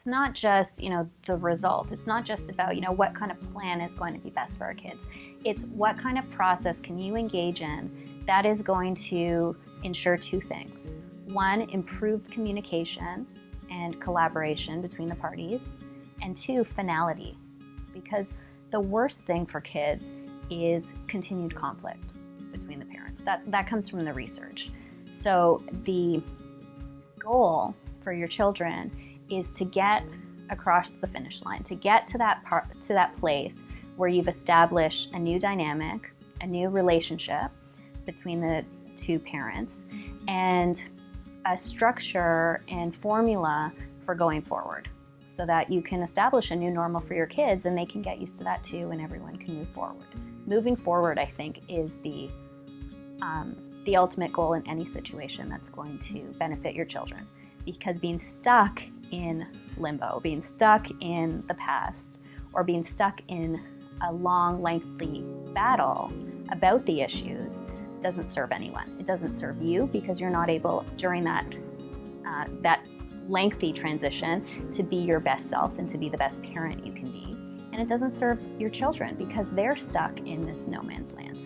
it's not just, the result. It's not just about, what kind of plan is going to be best for our kids. It's what kind of process can you engage in that is going to ensure two things. One, improved communication and collaboration between the parties, and two, finality. Because the worst thing for kids is continued conflict between the parents. That comes from the research. So the goal for your children is to get across the finish line, to get to that place where you've established a new dynamic, a new relationship between the two parents, and a structure and formula for going forward, so that you can establish a new normal for your kids and they can get used to that too, and everyone can move forward. Moving forward, I think, is the ultimate goal in any situation that's going to benefit your children. Because being stuck in limbo, being stuck in the past, or being stuck in a long, lengthy battle about the issues doesn't serve anyone. It doesn't serve you, because you're not able, during that lengthy transition, to be your best self and to be the best parent you can be. And it doesn't serve your children, because they're stuck in this no man's land.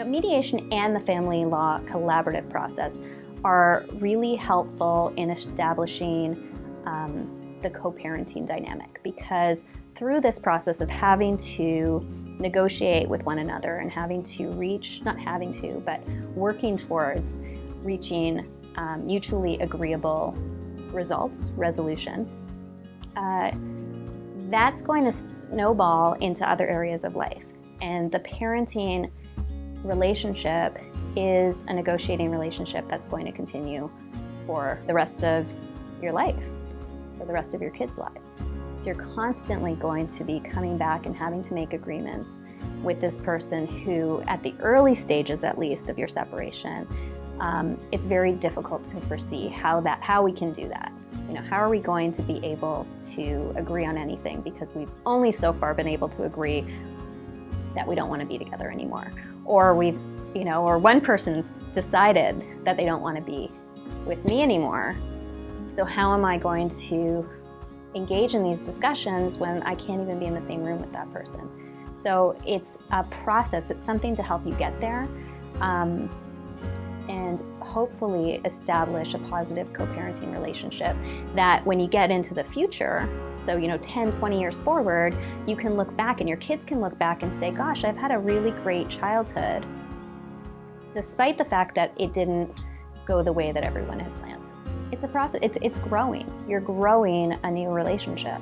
Mediation and the family law collaborative process are really helpful in establishing the co-parenting dynamic, because through this process of having to negotiate with one another and working towards reaching mutually agreeable resolution, that's going to snowball into other areas of life. And the parenting relationship is a negotiating relationship that's going to continue for the rest of your life, for the rest of your kids' lives. So you're constantly going to be coming back and having to make agreements with this person who, at the early stages at least of your separation, it's very difficult to foresee how we can do that. How are we going to be able to agree on anything, because we've only so far been able to agree that we don't want to be together anymore, or or one person's decided that they don't want to be with me anymore. So how am I going to engage in these discussions when I can't even be in the same room with that person? So it's a process. It's something to help you get there, and hopefully establish a positive co-parenting relationship that when you get into the future, so 10, 20 years forward, you can look back and your kids can look back and say, gosh, I've had a really great childhood, despite the fact that it didn't go the way that everyone had planned. It's a process. It's growing. You're growing a new relationship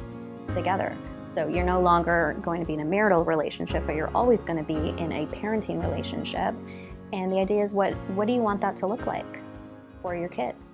together. So you're no longer going to be in a marital relationship, but you're always going to be in a parenting relationship. And the idea is, what do you want that to look like for your kids?